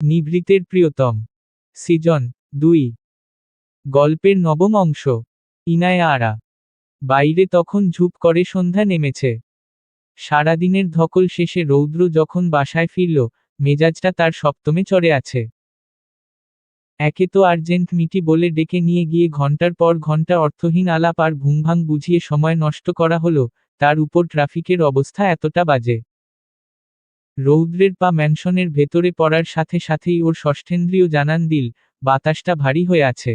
নিভৃতের প্রিয়তম। সিজন 2। গল্পের নবম অংশ। ইনায়া আরা। বাইরে তখন ঝুপ করে সন্ধ্যা নেমেছে। সারাদিনের ধকল শেষে রৌদ্র যখন বাসায় ফিরল, মেজাজটা তার সপ্তমে চড়ে আছে। একে তো আর্জেন্ট মিটি বলে ডেকে নিয়ে গিয়ে ঘন্টার পর ঘন্টা অর্থহীন আলাপ আর ভুংভাং বুঝিয়ে সময় নষ্ট করা হলো, তার উপর ট্রাফিকের অবস্থা এতটা বাজে। রৌদ্রের পা ম্যানশনের ভেতরে পড়ার সাথে সাথেই ওর ষষ্ঠেন্দ্রিয় জানান দিল, বাতাসটা ভারী হয়ে আছে।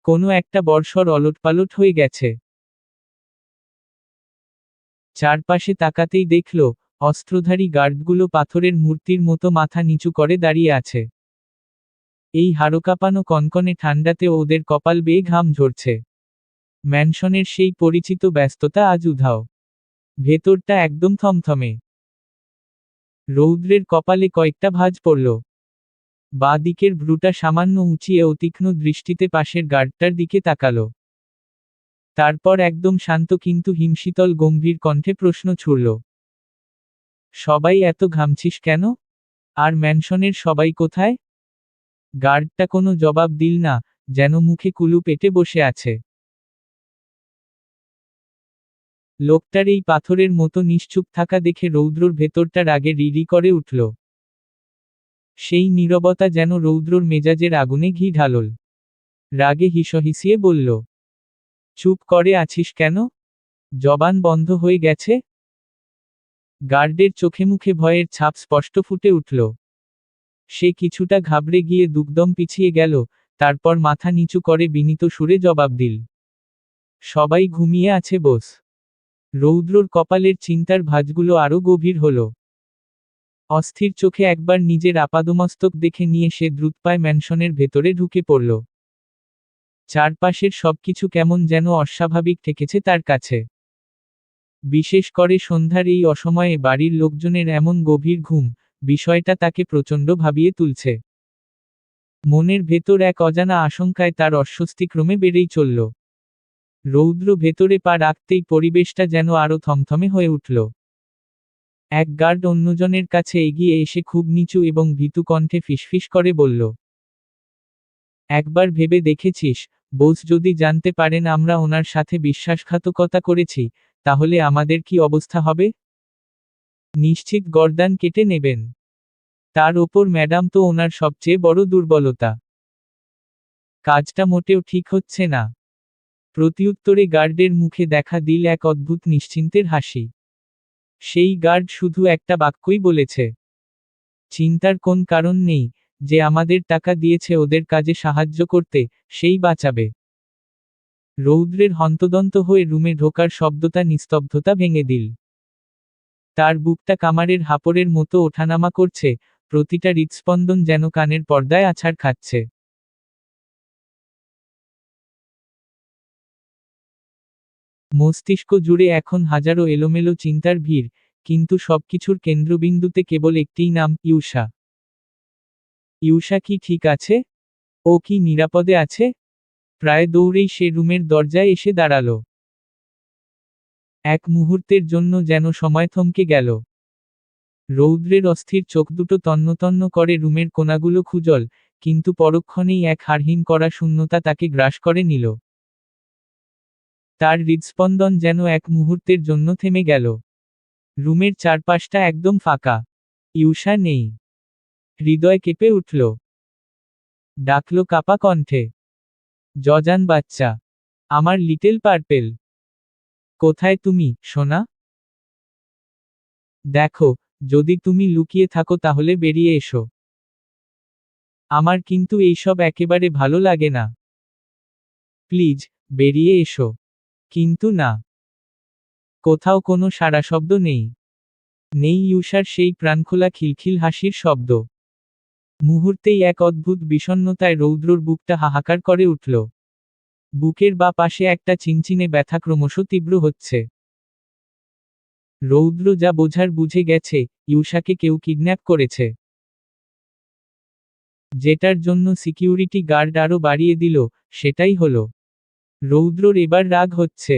কোনো একটা বর্ষর অলটপালট হয়ে গেছে। চারপাশে তাকাতেই দেখল, অস্ত্রধারী গার্ডগুলো পাথরের মূর্তির মতো মাথা নিচু করে দাঁড়িয়ে আছে। এই হাড়কাঁপানো কনকনে ঠান্ডাতে ওদের কপাল বেয়ে ঘাম ঝরছে। ম্যানশনের সেই পরিচিত ব্যস্ততা আজ উধাও। ভেতরটা একদম থমথমে। রৌদ্রের কপালে কয়েকটা ভাঁজ পড়ল। বাঁ দিকের ভ্রুটা সামান্য উঁচিয়ে তীক্ষ্ণ দৃষ্টিতে পাশের গার্ডটার দিকে তাকালো। তারপর একদম শান্ত কিন্তু হিমশীতল গম্ভীর কণ্ঠে প্রশ্ন ছুড়ল, সবাই এত ঘামছিস কেন? আর ম্যানশনের সবাই কোথায়? গার্ডটা কোনো জবাব দিল না, যেন মুখে কুলু পেটে বসে আছে। লোকটার এই পাথরের মতো নিশ্চুপ থাকা দেখে রৌদ্রর ভেতরটা রাগে রিরি করে উঠল। সেই নীরবতা যেন রৌদ্রর মেজাজের আগুনে ঘি ঢালল। রাগে হিসহিসিয়ে বলল, চুপ করে আছিস কেন? জবান বন্ধ হয়ে গেছে? গার্ডের চোখে মুখে ভয়ের ছাপ স্পষ্ট ফুটে উঠল। সে কিছুটা ঘাবড়ে গিয়ে দুকদম পিছিয়ে গেল, তারপর মাথা নিচু করে বিনীত সুরে জবাব দিল, সবাই ঘুমিয়ে আছে বস। রৌদ্রর কপালের চিন্তার ভাঁজগুলো আরো গভীর হল। অস্থির চোখে একবার নিজের আপাদমস্তক দেখে নিয়ে সে দ্রুতপায় ম্যানশনের ভেতরে ঢুকে পড়ল। চারপাশের সবকিছু কেমন যেন অস্বাভাবিক ঠেকেছে তার কাছে। বিশেষ করে সন্ধ্যার এই অসময়ে বাড়ির লোকজনের এমন গভীর ঘুম, বিষয়টা তাকে প্রচণ্ড ভাবিয়ে তুলছে। মনের ভেতর এক অজানা আশঙ্কায় তার অস্বস্তি ক্রমে বেড়েই চলল। রৌদ্র ভেতরে পা রাখতেই পরিবেশটা যেন আরো থমথমে হয়ে উঠল। এক গার্ড অন্যজনের কাছে এগিয়ে এসে খুব নিচু এবং ভীতু কণ্ঠে ফিসফিস করে বলল, একবার ভেবে দেখেছিস, বোস যদি জানতে পারেন আমরা ওনার সাথে বিশ্বাসঘাতকতা করেছি, তাহলে আমাদের কি অবস্থা হবে? নিশ্চিত গর্দান কেটে নেবেন। তার ওপর ম্যাডাম তো ওনার সবচেয়ে বড় দুর্বলতা। কাজটা মোটেও ঠিক হচ্ছে না। প্রত্যুত্তরে গার্ডের মুখে দেখা দিল এক অদ্ভুত নিশ্চিন্তের হাসি। সেই গার্ড শুধু একটা বাক্যই বলেছে, চিন্তার কোন কারণ নেই, যে আমাদের টাকা দিয়েছে ওদের কাজে সাহায্য করতে, সেই বাঁচাবে। রৌদ্রের হন্তদন্ত হয়ে রুমে ঢোকার শব্দটা নিস্তব্ধতা ভেঙে দিল। তার বুকটা কামারের হাপড়ের মতো ওঠানামা করছে, প্রতিটা হৃৎস্পন্দন যেন কানের পর্দায় আছাড় খাচ্ছে। মস্তিষ্ক জুড়ে এখন হাজারো এলোমেলো চিন্তার ভিড়, কিন্তু সবকিছুর কেন্দ্রবিন্দুতে কেবল একটিই নাম, ইউষা। ইউষা কি ঠিক আছে? ও কি নিরাপদে আছে? প্রায় দৌড়েই সে রুমের দরজায় এসে দাঁড়ালো। এক মুহূর্তের জন্য যেন সময় থমকে গেল। রৌদ্রের অস্থির চোখ দুটো তন্নতন্ন করে রুমের কোণাগুলো খুঁজল, কিন্তু পরক্ষণেই এক হাড়হিম করা শূন্যতা তাকে গ্রাস করে নিল। তার হৃদস্পন্দন যেন এক মুহূর্তের জন্য থেমে গেল। রুমের চারপাশটা একদম ফাঁকা। ইউষা নেই। হৃদয় কেঁপে উঠল। ডাকল কাপা কণ্ঠে, জজান বাচ্চা, আমার লিটল পার্পেল, কোথায় তুমি, সোনা? দেখো, যদি তুমি লুকিয়ে থাকো তাহলে বেরিয়ে এসো। আমার কিন্তু এইসব একেবারে ভালো লাগে না। প্লিজ, বেরিয়ে এসো। কিন্তু না। কোথাও কোনো সাড়া শব্দ নেই। নেই ইউষার সেই প্রাণখোলা খিলখিল হাসির শব্দ। মুহূর্তেই এক অদ্ভুত বিষণ্ণতায় রৌদ্রর বুকটা হাহাকার করে উঠল। বুকের বা পাশে একটা চিনচিনে ব্যথা ক্রমশ তীব্র হচ্ছে। রৌদ্র যা বোঝার বুঝে গেছে, ইউষাকে কেউ কিডন্যাপ করেছে। যেটার জন্য সিকিউরিটি গার্ড আরও বাড়িয়ে দিল, সেটাই হলো। রৌদ্রর এবার রাগ হচ্ছে।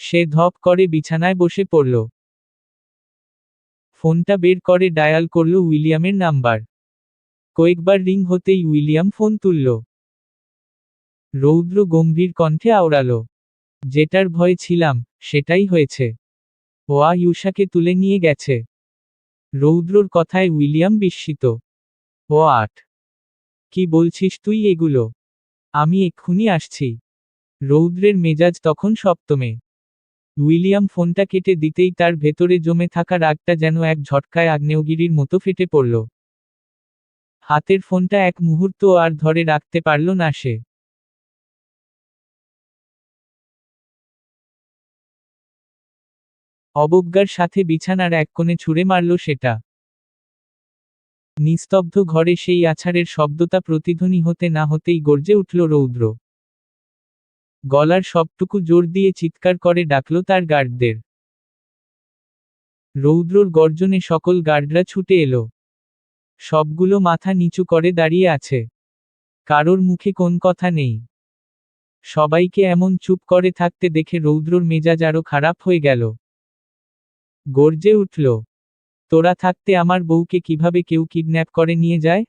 সে ধপ করে বিছানায় বসে পড়ল। ফোনটা বের করে ডায়াল করল উইলিয়ামের নাম্বার। কয়েকবার রিং হতেই উইলিয়াম ফোন তুলল। রৌদ্র গম্ভীর কণ্ঠে আওড়াল, যেটার ভয়ে ছিলাম, সেটাই হয়েছে। ওয়া ইউসাকে তুলে নিয়ে গেছে। রৌদ্রর কথায় উইলিয়াম বিস্মিত। ও আট, কি বলছিস তুই এগুলো? আমি এক্ষুনি আসছি। রৌদ্রের মেজাজ তখন সপ্তমে। উইলিয়াম ফোনটা কেটে দিতেই তার ভেতরে জমে থাকা রাগটা যেন এক ঝটকায় আগ্নেয়গিরির মতো ফেটে পড়ল। হাতের ফোনটা এক মুহূর্ত আর ধরে রাখতে পারল না সে। অবজ্ঞার সাথে বিছানার এক কোণে ছুঁড়ে মারল সেটা। নিস্তব্ধ ঘরে সেই আছাড়ের শব্দটা প্রতিধ্বনি হতে না হতেই গর্জে উঠল রৌদ্র। গলার সবটুকু জোর দিয়ে চিৎকার করে ডাকল তার গার্ডদের। রৌদ্রর গর্জনে সকল গার্ডরা ছুটে এলো। সবগুলো মাথা নিচু করে দাঁড়িয়ে আছে। কারোর মুখে কোন কথা নেই। সবাইকে এমন চুপ করে থাকতে দেখে রৌদ্রর মেজাজ আরো খারাপ হয়ে গেল। গর্জে উঠল, তোরা থাকতে আমার বউকে কিভাবে কেউ কিডন্যাপ করে নিয়ে যায়?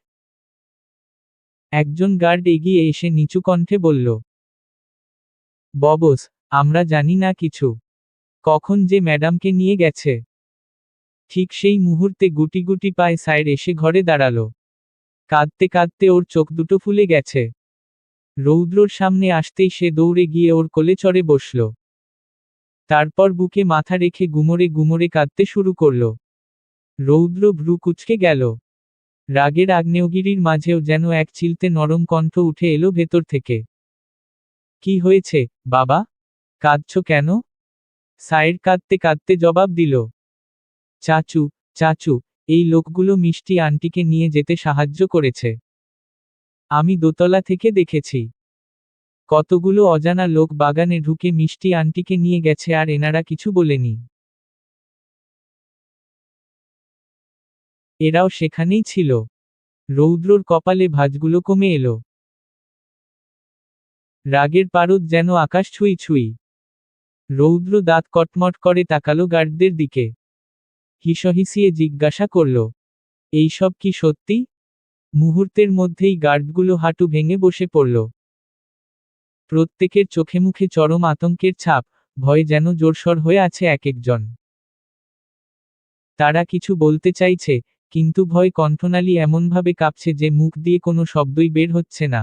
একজন গার্ড এগিয়ে এসে নিচু কণ্ঠে বলল, ববস, আমরা জানি না কিছু। কখন যে ম্যাডামকে নিয়ে গেছে। ঠিক সেই মুহূর্তে গুটি গুটি পায়ে সাইর এসে ঘরে দাঁড়ালো। কাঁদতে কাঁদতে ওর চোখ দুটো ফুলে গেছে। রৌদ্রর সামনে আসতেই সে দৌড়ে গিয়ে ওর কোলে চড়ে বসল। তারপর বুকে মাথা রেখে গুমরে গুমরে কাঁদতে শুরু করল। রৌদ্র ভ্রু কুঁচকে গেল। রাগের আগ্নেয়গিরির মাঝেও যেন এক চিলতে নরম কণ্ঠ উঠে এলো ভেতর থেকে। কি হয়েছে, বাবা? কাঁদছো কেন? সাইর কাঁদতে কাঁদতে জবাব দিল, চাচু, চাচু, এই লোকগুলো মিষ্টি আন্টিকে নিয়ে যেতে সাহায্য করেছে। আমি দোতলা থেকে দেখেছি। কতগুলো অজানা লোক বাগানে ঢুকে মিষ্টি আন্টিকে নিয়ে গেছে আর এনারা কিছু বলেনি। এরাও সেখানেই ছিল। রৌদ্রর কপালে ভাঁজগুলো কমে এলো। রাগের পারদ যেন আকাশ ছুঁই ছুঁই। রৌদ্র দাঁত কটমট করে তাকালো গার্ডদের দিকে। হিসহিসিয়ে জিজ্ঞাসা করল, এইসব কি সত্যি? মুহূর্তের মধ্যেই গার্ডগুলো হাঁটু ভেঙে বসে পড়ল। প্রত্যেকের চোখে মুখে চরম আতঙ্কের ছাপ, ভয়ে যেন জোরসর হয়ে আছে এক একজন। তারা কিছু বলতে চাইছে, কিন্তু ভয় কণ্ঠনালী এমনভাবে কাঁপছে যে মুখ দিয়ে কোনো শব্দই বের হচ্ছে না।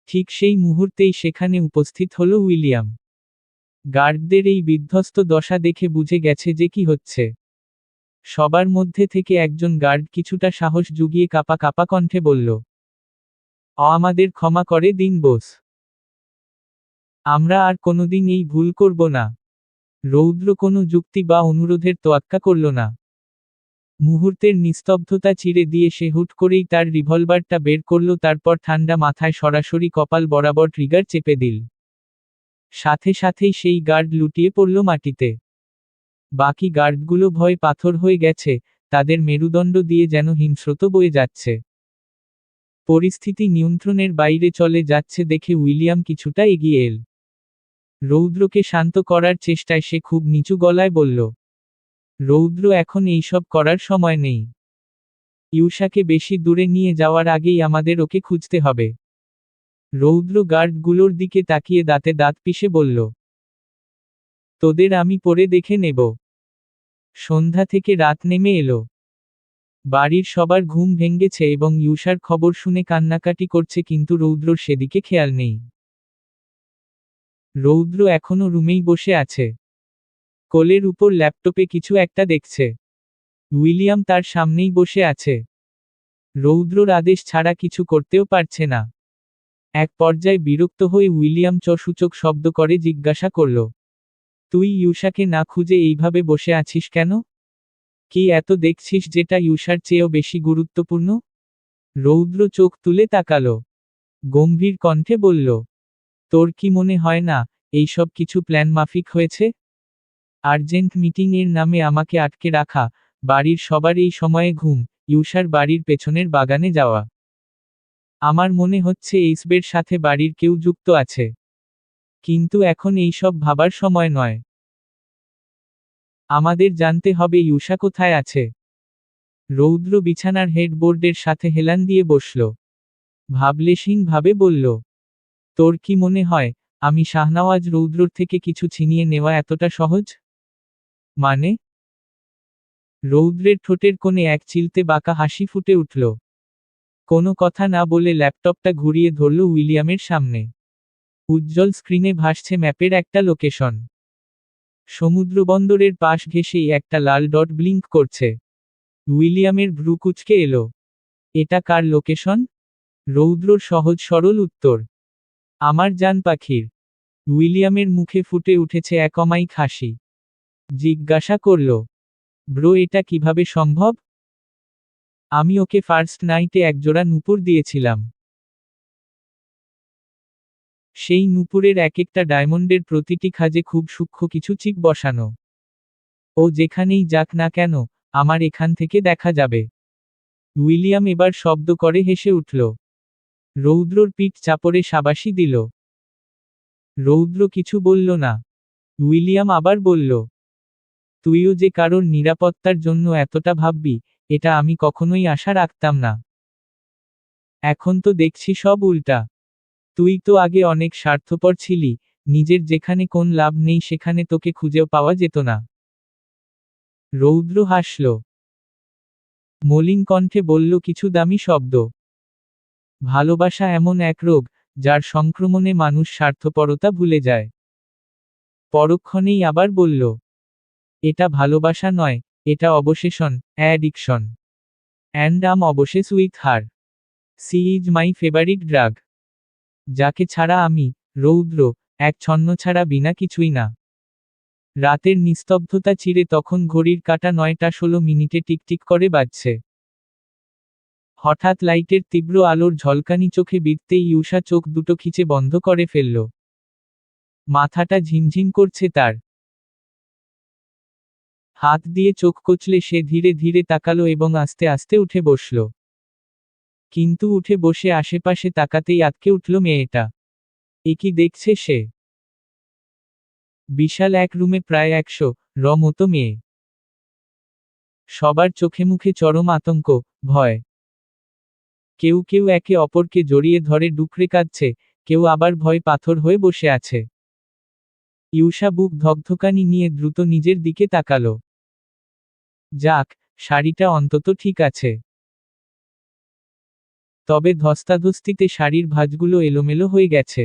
ঠিক সেই মুহূর্তেই সেখানে উপস্থিত হলো উইলিয়াম। গার্ডদের এই বিধ্বস্ত দশা দেখে বুঝে গেছে যে কি হচ্ছে। সবার মধ্যে থেকে একজন গার্ড কিছুটা সাহস জুগিয়ে কাঁপা কাঁপা কণ্ঠে বলল, আমাদের ক্ষমা করে দিন বস। আমরা আর কোনোদিন এই ভুল করব না। রৌদ্র কোনো যুক্তি বা অনুরোধের তোয়াক্কা করল না। মুহূর্তের নিস্তব্ধতা চিরে দিয়ে সে হুট করেই তার রিভলভারটা বের করল, তারপর ঠান্ডা মাথায় সরাসরি কপাল বরাবর ট্রিগার চেপে দিল। সাথে সাথেই সেই গার্ড লুটিয়ে পড়ল মাটিতে। বাকি গার্ডগুলো ভয় পাথর হয়ে গেছে, তাদের মেরুদণ্ড দিয়ে যেন হিমস্রোত বয়ে যাচ্ছে। পরিস্থিতি নিয়ন্ত্রণের বাইরে চলে যাচ্ছে দেখে উইলিয়াম কিছুটা এগিয়ে এল। রৌদ্রকে শান্ত করার চেষ্টায় সে খুব নিচু গলায় বলল, রৌদ্র, এখন এইসব করার সময় নেই। ইউসাকে বেশি দূরে নিয়ে যাওয়ার আগেই আমাদের ওকে খুঁজতে হবে। রৌদ্র গার্ডগুলোর দিকে তাকিয়ে দাঁতে দাঁত পিষে বলল, তোদের আমি পরে দেখে নেব। সন্ধ্যা থেকে রাত নেমে এলো। বাড়ির সবার ঘুম ভেঙেছে এবং ইউসার খবর শুনে কান্নাকাটি করছে, কিন্তু রৌদ্রর সেদিকে খেয়াল নেই। রৌদ্র এখনো রুমেই বসে আছে। কোলের উপর ল্যাপটপে কিছু একটা দেখছে। উইলিয়াম তার সামনেই বসে আছে। রৌদ্রর আদেশ ছাড়া কিছু করতেও পারছে না। এক পর্যায়ে বিরক্ত হয়ে উইলিয়াম সূচক শব্দ করে জিজ্ঞাসা করল, তুই ইউসাকে না খুঁজে এইভাবে বসে আছিস কেন? কি এত দেখছিস যেটা ইউসার চেয়েও বেশি গুরুত্বপূর্ণ? রৌদ্র চোখ তুলে তাকালো। গম্ভীর কণ্ঠে বলল, তোর কি মনে হয় না এইসব কিছু প্ল্যান মাফিক হয়েছে? আর্জেন্ট মিটিং এর নামে আমাকে আটকে রাখা, বাড়ির সবার এই সময়ে ঘুম, ইউসার বাড়ির পেছনের বাগানে যাওয়া। আমার মনে হচ্ছে এইসবের সাথে বাড়ির কেউ যুক্ত আছে। কিন্তু এখন এইসব ভাবার সময় নয়। আমাদের জানতে হবে ইউসা কোথায় আছে। রৌদ্র বিছানার হেডবোর্ডের সাথে হেলান দিয়ে বসল। ভাবলেশহীনভাবে বলল, তোর কি মনে হয় আমি শাহনওয়াজ রৌদ্রর থেকে কিছু ছিনিয়ে নেওয়া এতটা সহজ? মানে? রৌদ্রের ঠোঁটের কোণে এক চিলতে বাঁকা হাসি ফুটে উঠল। কোনো কথা না বলে ল্যাপটপটা ঘুরিয়ে ধরল উইলিয়ামের সামনে। উজ্জ্বল স্ক্রিনে ভাসছে ম্যাপের একটা লোকেশন। সমুদ্রবন্দরের পাশ ঘেঁষেই একটা লাল ডট ব্লিঙ্ক করছে। উইলিয়ামের ভ্রু কুঁচকে এলো। এটা কার লোকেশন? রৌদ্রর সহজ সরল উত্তর, আমার জান পাখির। উইলিয়ামের মুখে ফুটে উঠেছে এক অমায়িক হাসি। জিজ্ঞাসা করল, ব্রো এটা কিভাবে সম্ভব? আমি ওকে ফার্স্ট নাইটে একজোড়া নূপুর দিয়েছিলাম। সেই নূপুরের এক একটা ডায়মন্ডের প্রতিটি খাজে খুব সূক্ষ্ম কিছু চিপ বসানো। ও যেখানেই যাক না কেন, আমার এখান থেকে দেখা যাবে। উইলিয়াম এবার শব্দ করে হেসে উঠল। রৌদ্রর পিঠ চাপড়ে শাবাশি দিল। রৌদ্র কিছু বলল না। উইলিয়াম আবার বলল, তুইও যে কারোর নিরাপত্তার জন্য এতটা ভাববি, এটা আমি কখনোই আশা রাখতাম না। এখন তো দেখছি সব উল্টা। তুই তো আগে অনেক স্বার্থপর ছিলি, নিজের যেখানে কোন লাভ নেই সেখানে তোকে খুঁজেও পাওয়া যেত না। রৌদ্র হাসল। মলিন কণ্ঠে বলল কিছু দামি শব্দ। ভালোবাসা এমন এক রোগ, যার সংক্রমণে মানুষ স্বার্থপরতা ভুলে যায়। পরক্ষণেই আবার বলল, এটা ভালোবাসা নয়, এটা obsession, addiction. And I'm obsessed with her. She is my favourite drug. যাকে ছাড়া আমি, রৌদ্র, এক ছন্ন ছাড়া বিনা কিছুই না। রাতের নিস্তব্ধতা চিরে তখন ঘড়ির কাঁটা 9টা 16 টিকটিক করে বাজছে। হঠাৎ লাইটের তীব্র আলোর ঝলকানি চোখে বিঁধতেই ইউষা চোখ দুটো খিচে বন্ধ করে ফেলল। মাথাটা ঝিমঝিম করছে তার। হাত দিয়ে চোখ কচলে সে ধীরে ধীরে তাকালো এবং আস্তে আস্তে উঠে বসল। কিন্তু উঠে বসে আশেপাশে তাকাতেই আঁতকে উঠল মেয়েটা। এ কি দেখছে সে? বিশাল এক রুমে প্রায় 100 মতো মেয়ে। সবার চোখে মুখে চরম আতঙ্ক, ভয়। কেউ কেউ একে অপরকে জড়িয়ে ধরে ডুকরে কাঁদছে, কেউ আবার ভয় পাথর হয়ে বসে আছে। ইউষা বুক ধকধকানি নিয়ে দ্রুত নিজের দিকে তাকালো। যাক, শাড়িটা অন্তত ঠিক আছে। তবে ধস্তাধস্তিতে শাড়ির ভাঁজগুলো এলোমেলো হয়ে গেছে।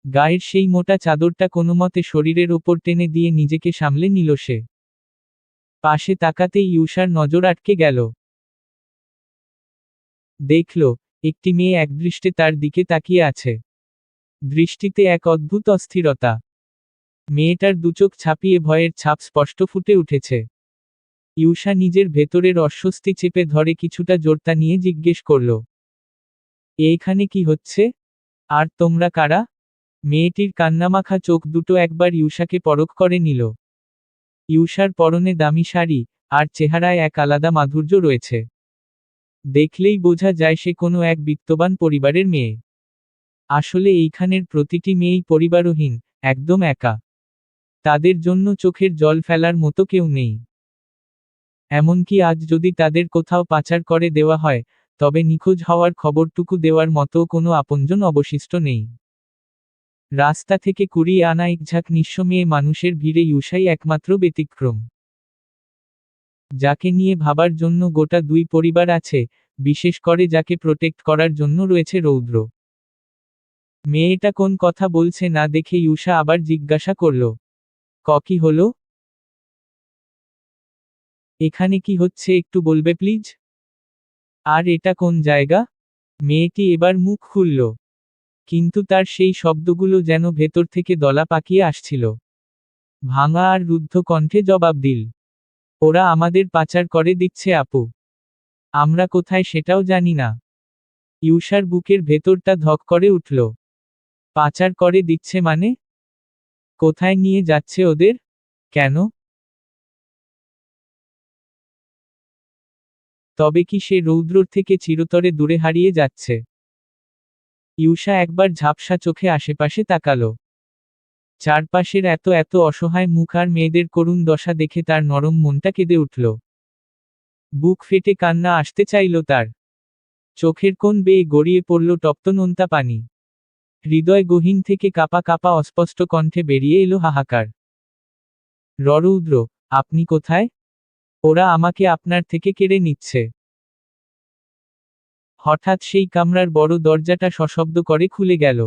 গায়ের সেই মোটা চাদরটা কোনোমতে শরীরের ওপর টেনে দিয়ে নিজেকে সামলে নিল সে। পাশে তাকাতেই ইউষার নজর আটকে গেল। দেখল, একটি মেয়ে একদৃষ্টে তার দিকে তাকিয়ে আছে। দৃষ্টিতে এক অদ্ভুত অস্থিরতা। মেয়েটার দুচোখ ছাপিয়ে ভয়ের ছাপ স্পষ্ট ফুটে উঠেছে। ইউষা নিজের ভেতরের অস্বস্তি চেপে ধরে কিছুটা জোরতা নিয়ে জিজ্ঞেস করল, এইখানে কি হচ্ছে? আর তোমরা কারা? মেয়েটির কান্নামাখা চোখ দুটো একবার ইউষাকে পরখ করে নিল। ইউষার পরনে দামি শাড়ি, আর চেহারায় এক আলাদা মাধুর্য রয়েছে। দেখলেই বোঝা যায় সে কোনো এক বিত্তবান পরিবারের মেয়ে। আসলে এইখানের প্রতিটি মেয়েই পরিবারহীন, একদম একা। তাদের জন্য চোখের জল ফেলার মতো কেউ নেই। এমনকি আজ যদি তাদের কোথাও পাচার করে দেওয়া হয়, তবে নিখোঁজ হওয়ার খবরটুকু দেওয়ার মতো কোনো আপনজন অবশিষ্ট নেই। রাস্তা থেকে কুড়িয়ে আনা একঝাঁক নিঃস্ব মেয়ে মানুষের ভিড়ে ইউষাই একমাত্র ব্যতিক্রম। যাকে নিয়ে ভাবার জন্য গোটা দুই পরিবার আছে, বিশেষ করে যাকে প্রোটেক্ট করার জন্য রয়েছে রৌদ্র। মেয়েটা কোন কথা বলছে না দেখে ইউষা আবার জিজ্ঞাসা করল, কি হলো? এখানে কি হচ্ছে একটু বলবে প্লিজ? আর এটা কোন জায়গা? মেয়েটি এবার মুখ খুলল। কিন্তু তার সেই শব্দগুলো যেন ভেতর থেকে দলা পাকিয়ে আসছিল। ভাঙা আর রুদ্ধ কণ্ঠে জবাব দিল, ওরা আমাদের পাচার করে দিচ্ছে আপু। আমরা কোথায় সেটাও জানি না। ইউষার বুকের ভেতরটা ধক করে উঠল। পাচার করে দিচ্ছে মানে? কোথায় নিয়ে যাচ্ছে ওদের? কেন? তবে কি সে রৌদ্রর থেকে চিরতরে দূরে হারিয়ে যাচ্ছে? ইউষা একবার ঝাপসা চোখে আশেপাশে তাকালো। চারপাশের এত এত অসহায় মুখ আর মেয়েদের করুণ দশা দেখে তার নরম মনটা কেঁদে উঠল। বুক ফেটে কান্না আসতে চাইল তার। চোখের কোণ বেয়ে গড়িয়ে পড়ল তপ্ত নোনতা পানি। হৃদয় গহীন থেকে কাঁপা কাঁপা অস্পষ্ট কণ্ঠে বেরিয়ে এলো হাহাকার। রৌদ্র, আপনি কোথায়? ওরা আমাকে আপনার থেকে কেড়ে নিচ্ছে। হঠাৎ সেই কামরার বড় দরজাটা সশব্দ করে খুলে গেল।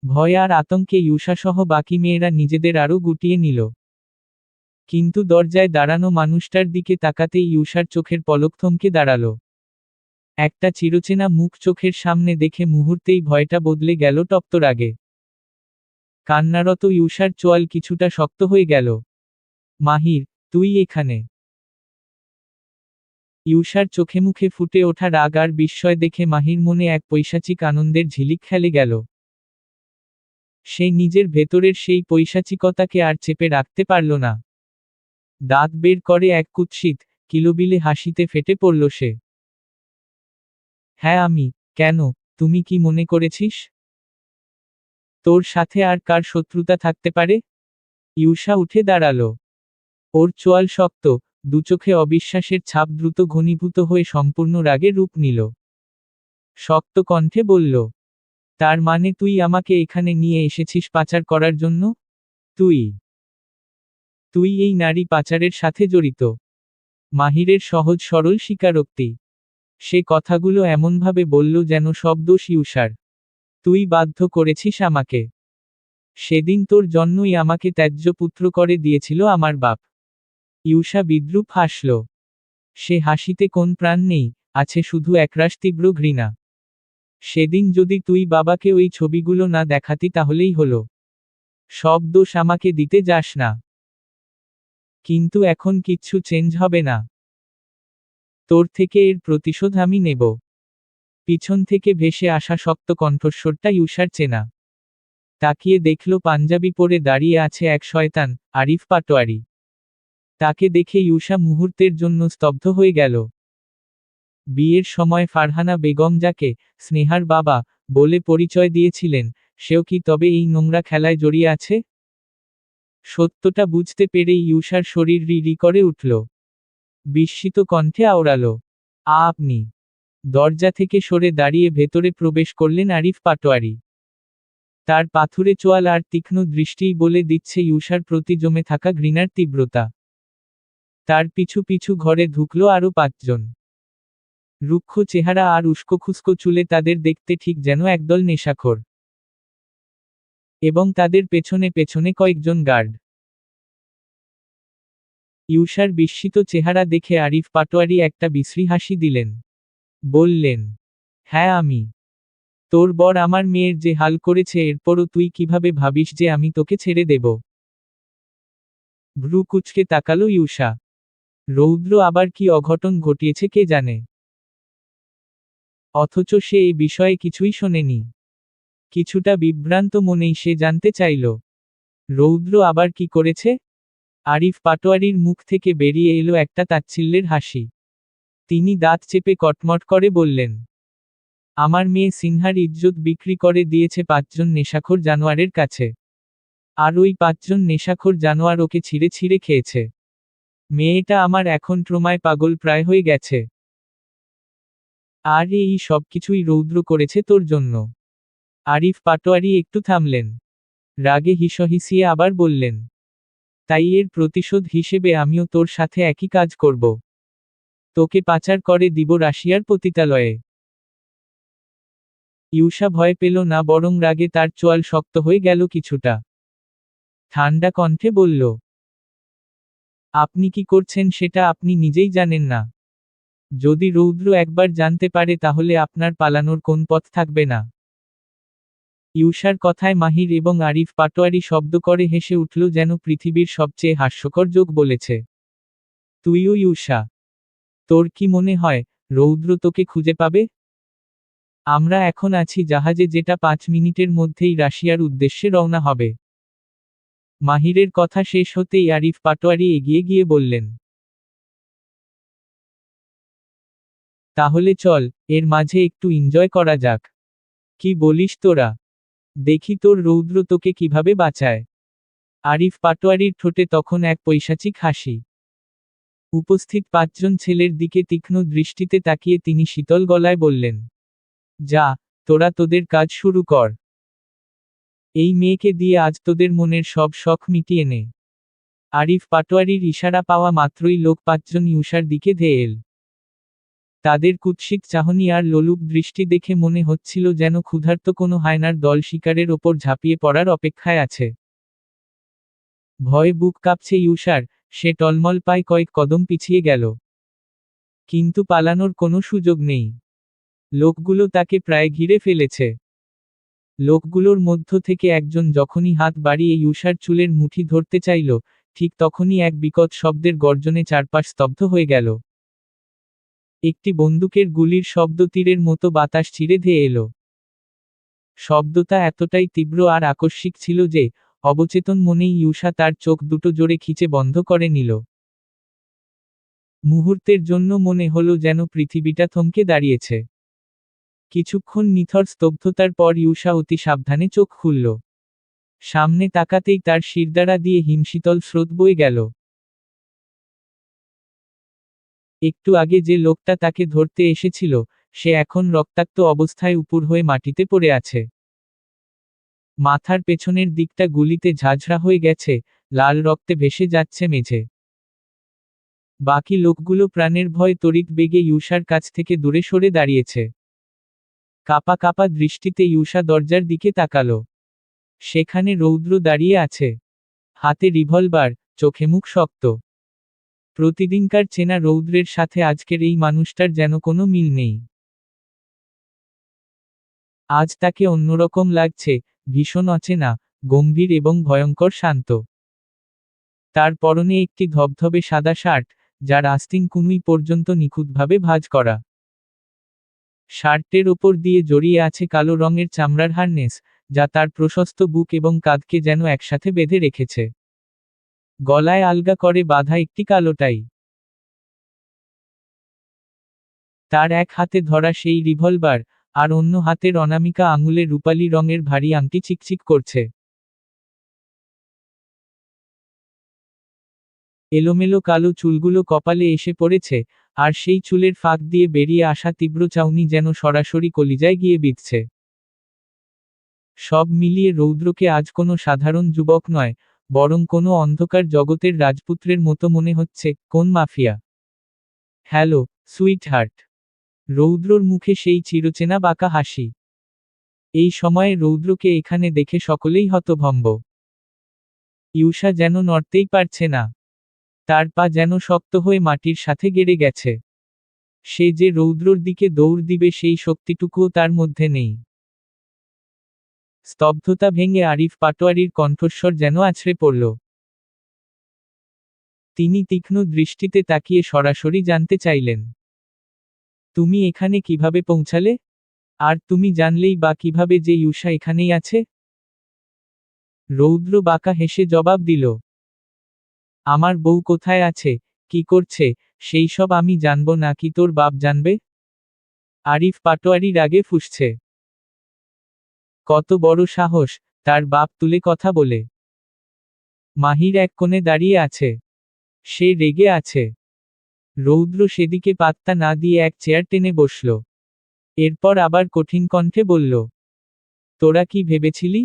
ভয় আর আতঙ্কে ইউষাসহ বাকি মেয়েরা নিজেদের আরও গুটিয়ে নিল। কিন্তু দরজায় দাঁড়ানো মানুষটার দিকে তাকাতেই ইউষার চোখের পলক থমকে দাঁড়ালো। একটা চিরচেনা মুখ চোখের সামনে দেখে মুহূর্তেই ভয়টা বদলে গেল তপ্ত রাগে। কান্নারত ইউষার চোয়াল কিছুটা শক্ত হয়ে গেল। মাহির, তুই এখানে? ইউষার চোখে মুখে ফুটে ওঠা রাগ আর বিস্ময় দেখে মাহির মনে এক পৈশাচিক আনন্দের ঝিলিক খেলে গেল। সে নিজের ভেতরের সেই পৈশাচিকতাকে আর চেপে রাখতে পারল না। দাঁত বের করে এক কুৎসিত, কিলবিলে হাসিতে ফেটে পড়ল সে। হ্যাঁ আমি। কেন, তুমি কি মনে করেছিস তোর সাথে আর কার শত্রুতা থাকতে পারে? ইউষা উঠে দাঁড়ালো। ওর চোয়াল শক্ত, দুচোখে অবিশ্বাসের ছাপ দ্রুত ঘনীভূত হয়ে সম্পূর্ণ রাগে রূপ নিল। শক্ত কণ্ঠে বলল, তার মানে তুই আমাকে এখানে নিয়ে এসেছিস পাচার করার জন্য? তুই তুই এই নারী পাচারের সাথে জড়িত? মাহিরের সহজ সরল স্বীকারোক্তি। সে কথাগুলো এমনভাবে বলল যেন সব দোষ ইউষার। তুই বাধ্য করেছিস আমাকে। সেদিন তোর জন্যই আমাকে ত্যায্য পুত্র করে দিয়েছিল আমার বাপ। ইউষা বিদ্রূপ হাসল। সে হাসিতে কোন প্রাণ নেই, আছে শুধু একরাশ তীব্র ঘৃণা। সেদিন যদি তুই বাবাকে ওই ছবিগুলো না দেখাতি তাহলেই হলো। সব দোষ আমাকে দিতে যাস না। কিন্তু এখন কিচ্ছু চেঞ্জ হবে না। তোর থেকে এর প্রতিশোধ আমি নেব। পিছন থেকে ভেসে আসা শক্ত কণ্ঠস্বরটা ইউষার চেনা। তাকিয়ে দেখল পাঞ্জাবি পরে দাঁড়িয়ে আছে এক শয়তান, আরিফ পাটোয়ারি। তাকে দেখে ইউষা মুহূর্তের জন্য স্তব্ধ হয়ে গেল। বিয়ের সময় ফারহানা বেগম যাকে স্নেহার বাবা বলে পরিচয় দিয়েছিলেন, সেও কি তবে এই নোংরা খেলায় জড়িয়ে আছে? সত্যটা বুঝতে পেরেই ইউষার শরীর রি করে উঠল। বিস্মিত কণ্ঠে আওড়ালো, আপনি? দরজা থেকে সরে দাঁড়িয়ে ভেতরে প্রবেশ করলেন আরিফ পাটোয়ারি। তার পাথুরে চোয়াল আর তীক্ষ্ণ দৃষ্টিই বলে দিচ্ছে ইউষার প্রতি জমে থাকা ঘৃণার তীব্রতা। তার পিছু পিছু ঘরে ঢুকল আরও 5 জন। রুক্ষ চেহারা আর উস্কোখুস্কো চুলে তাদের দেখতে ঠিক যেন একদল নেশাখোর। এবং তাদের পেছনে পেছনে কয়েকজন গার্ড। ইউষার বিস্মিত চেহারা দেখে আরিফ পাটোয়ারি একটা বিশ্রী হাসি দিলেন। বললেন, হ্যাঁ আমি। তোর বর আমার মেয়ের যে হাল করেছে এরপরও তুই কিভাবে ভাবিস যে আমি তোকে ছেড়ে দেব? ভ্রু কুঁচকে তাকালো ইউষা। রৌদ্র আবার কি অঘটন ঘটিয়েছে কে জানে। অথচ সে এই বিষয়ে কিছুই শোনেনি। কিছুটা বিভ্রান্ত মনেই সে জানতে চাইল, রৌদ্র আবার কি করেছে? আরিফ পাটোয়ারির মুখ থেকে বেরিয়ে এলো একটা তাচ্ছিল্যের হাসি। তিনি দাঁত চেপে কটমট করে বললেন, আমার মেয়ে সিনহার ইজ্জত বিক্রি করে দিয়েছে 5 জন নেশাখোর জানোয়ারের কাছে। আর ওই 5 জন নেশাখোর জানোয়ার ওকে ছিঁড়ে ছিঁড়ে খেয়েছে। মেয়েটা আমার এখন ট্রমায় পাগল প্রায় হয়ে গেছে। আর এই সবকিছুই রৌদ্র করেছে তোর জন্য। আরিফ পাটোয়ারি একটু থামলেন। রাগে হিসহিসিয়ে আবার বললেন, তাই এর প্রতিশোধ হিসেবে আমিও তোর সাথে একই কাজ করব। তোকে পাচার করে দিব রাশিয়ার পতিতালয়ে। ইউষা ভয় পেল না বরং রাগে তার চোয়াল শক্ত হয়ে গেল কিছুটা। ঠান্ডা কণ্ঠে বলল, আপনি কি করছেন সেটা আপনি নিজেই জানেন না। যদি রৌদ্র একবার জানতে পারে তাহলে আপনার পালানোর কোন পথ থাকবে না। ইউষার কথায় মাহির এবং আরিফ পাটোয়ারি শব্দ করে হেসে উঠল যেন পৃথিবীর সবচেয়ে হাস্যকর যোগ বলেছে। তুইও ইউষা? তোর কি মনে হয় রৌদ্র তোকে খুঁজে পাবে? আমরা এখন আছি জাহাজে যেটা 5 মিনিটের মধ্যেই রাশিয়ার উদ্দেশ্যে রওনা হবে। মাহিরের কথা শেষ হতেই আরিফ পাটোয়ারি এগিয়ে গিয়ে বললেন, তাহলে চল, এর মাঝে একটু এনজয় করা যাক। কি বলিস তোরা? দেখি তোর রৌদ্র তোকে কিভাবে বাঁচায়। আরিফ পাটোয়ারির ঠোঁটে তখন এক পৈশাচিক হাসি। উপস্থিত 5 জন ছেলের দিকে তীক্ষ্ণ দৃষ্টিতে তাকিয়ে তিনি শীতল গলায় বললেন, যা, তোরা তোদের কাজ শুরু কর। এই মেয়েকে দিয়ে আজ তোদের মনের সব শখ মিটিয়ে নে। আরিফ পাটোয়ারির ইশারা পাওয়া মাত্রই লোক 5 জন ইউসার দিকে ধেয়ে এল। তাদের কুৎসিত চাহনি আর লোলুপ দৃষ্টি দেখে মনে হচ্ছিল যেন ক্ষুধার্ত কোনো হায়নার দল শিকারের ওপর ঝাঁপিয়ে পড়ার অপেক্ষায় আছে। ভয়ে বুক কাঁপছে ইউসার, সে টলমল পায় কয়েক কদম পিছিয়ে গেল। কিন্তু পালানোর কোনো সুযোগ নেই। লোকগুলো তাকে প্রায় ঘিরে ফেলেছে। লোকগুলোর মধ্য থেকে একজন যখনই হাত বাড়িয়ে ইউসার চুলের মুঠি ধরতে চাইল, ঠিক তখনই এক বিকট শব্দের গর্জনে চারপাশ স্তব্ধ হয়ে গেল। একটি বন্দুকের গুলির শব্দ তীরের মতো বাতাস ছিঁড়ে ধেয়ে এলো। শব্দটা এতটাই তীব্র আর আকস্মিক ছিল যে, অবচেতন মনেই ইউসা তার চোখ দুটো জোরে খিচে বন্ধ করে নিল। মুহূর্তের জন্য মনে হলো যেন পৃথিবীটা থমকে দাঁড়িয়েছে। কিছুক্ষণ নিথর স্তব্ধতার পর ইউসা অতি সাবধানে চোখ খুলল। সামনে তাকাতেই তার শিরদাঁড়া দিয়ে হিমশীতল স্রোত বয়ে গেল। একটু আগে যে লোকটা তাকে ধরতে এসেছিল, সে এখন রক্তাক্ত অবস্থায় উপুড় হয়ে মাটিতে পড়ে আছে। মাথার পেছনের দিকটা গুলিতে ঝাঁঝরা হয়ে গেছে, লাল রক্তে ভেসে যাচ্ছে মেঝে। বাকি লোকগুলো প্রাণের ভয়ে তড়িৎ বেগে ইউসার কাছ থেকে দূরে সরে দাঁড়িয়েছে। কাপা কাপা দৃষ্টিতে ইউসা দরজার দিকে তাকালো। সেখানে রৌদ্র দাঁড়িয়ে আছে। হাতে রিভলভার, চোখে মুখ শক্ত। প্রতিদিনকার চেনা রৌদ্রের সাথে আজকের এই মানুষটার যেন কোনো মিল নেই। আজ তাকে অন্যরকম লাগছে, ভীষণ অচেনা, গম্ভীর এবং ভয়ঙ্কর শান্ত। তার পরনে একটি ধবধবে সাদা শার্ট, যার আস্তিন কুনুই পর্যন্ত নিখুঁতভাবে ভাঁজ করা। শার্টের ওপর দিয়ে জড়িয়ে আছে কালো রঙের চামড়ার হার্নেস, যা তার প্রশস্ত বুক এবং কাঁধকে যেন একসাথে বেঁধে রেখেছে। গলায় আলগা করে বাঁধা একটি কালো টাই। তার এক হাতে ধরা সেই রিভলভার, আর অন্য হাতের অনামিকা আঙুলে রূপালি রঙের ভারী আংটি চিকচিক করছে। এলোমেলো কালো চুলগুলো কপালে এসে পড়েছে, আর সেই চুলের ফাঁক দিয়ে বেরিয়ে আসা তীব্র চাউনি যেন সরাসরি কলিজায় গিয়ে বিঁধছে। সব মিলিয়ে রৌদ্রকে আজ কোনো সাধারণ যুবক নয়, বরং কোনো অন্ধকার জগতের রাজপুত্রের মতো মনে হচ্ছে, কোন মাফিয়া। Hello, sweetheart. রৌদ্রর মুখে সেই চিরচেনা বাঁকা হাসি। এই সময়ে রৌদ্রকে এখানে দেখে সকলেই হতভম্ব। ইউসা যেন নড়তেই পারছে না। তার পা যেন শক্ত হয়ে মাটির সাথে গেড়ে গেছে। সে যে রৌদ্রর দিকে দৌড় দিবে সেই শক্তিটুকুও তার মধ্যে নেই। স্তব্ধতা ভেঙে আরিফ পাটোয়ারির কণ্ঠস্বর যেন আছড়ে পড়ল। তিনি তীক্ষ্ণ দৃষ্টিতে তাকিয়ে সরাসরি জানতে চাইলেন, তুমি এখানে কিভাবে পৌঁছালে? আর তুমি জানলেই বা কিভাবে যে ইউসা এখানেই আছে? রৌদ্র বাঁকা হেসে জবাব দিল, আমার বউ কোথায় আছে, কি করছে, সেই সব আমি জানব নাকি তোর বাপ জানবে? আরিফ পাটোয়ারি রাগে ফুঁসছে। কত বড় সাহস, তার বাপ তুলে কথা বলে। মাহির এক কোণে দাঁড়িয়ে আছে। সে রেগে আছে। রৌদ্র সেদিকে পাত্তা না দিয়ে এক চেয়ার টেনে বসল। এরপর আবার কঠিন কণ্ঠে বলল, তোরা কি ভেবেছিলি?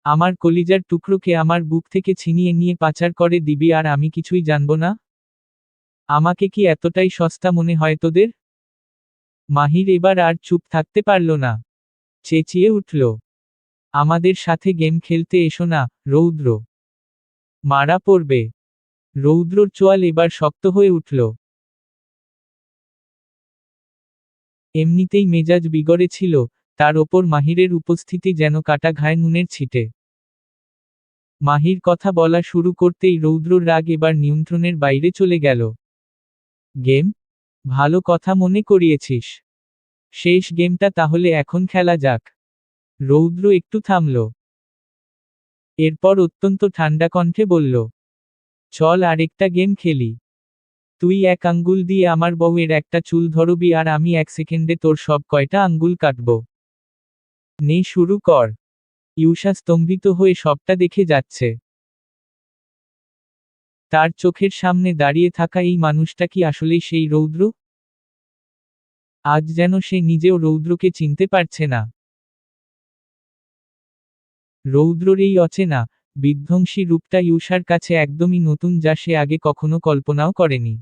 আমার কলিজার টুকরোকে আমার বুক থেকে ছিনিয়ে নিয়ে পাচার করে দিবি আর আমি কিছুই জানব না? আমাকে কি এতটাই সস্তা মনে হয় তোদের? মাহির এবার আর চুপ থাকতে পারল না। চেঁচিয়ে উঠল, আমাদের সাথে গেম খেলতে এসো না, রৌদ্র। মারা পড়বে। রৌদ্রর চোয়াল এবার শক্ত হয়ে উঠল। এমনিতেই মেজাজ বিগড়ে ছিল, তার ওপর মাহিরের উপস্থিতি যেন কাটা ঘায়ে নুনের ছিটে। মাহির কথা বলা শুরু করতেই রৌদ্রর রাগ এবার নিয়ন্ত্রণের বাইরে চলে গেল। গেম? ভালো কথা মনে করিয়েছিস। শেষ গেমটা তাহলে এখন খেলা যাক। রৌদ্র একটু থামল। এরপর অত্যন্ত ঠান্ডা কণ্ঠে বলল, চল আরেকটা গেম খেলি। তুই এক আঙ্গুল দিয়ে আমার বউয়ের একটা চুল ধরবি আর আমি 1 সেকেন্ডে তোর সব কয়টা আঙ্গুল কাটব। নে শুরু কর। ইউসা স্তম্ভিত হয়ে সবটা দেখে যাচ্ছে। তার চোখের সামনে দাঁড়িয়ে থাকা এই মানুষটা কি আসলেই সেই রৌদ্র? আজ যেন সে নিজেও রৌদ্রকে চিনতে পারছে না। রৌদ্রর এই অচেনা, বিধ্বংসী রূপটা ইউসার কাছে একদমই নতুন, যা সে আগে কখনো কল্পনাও করেনি।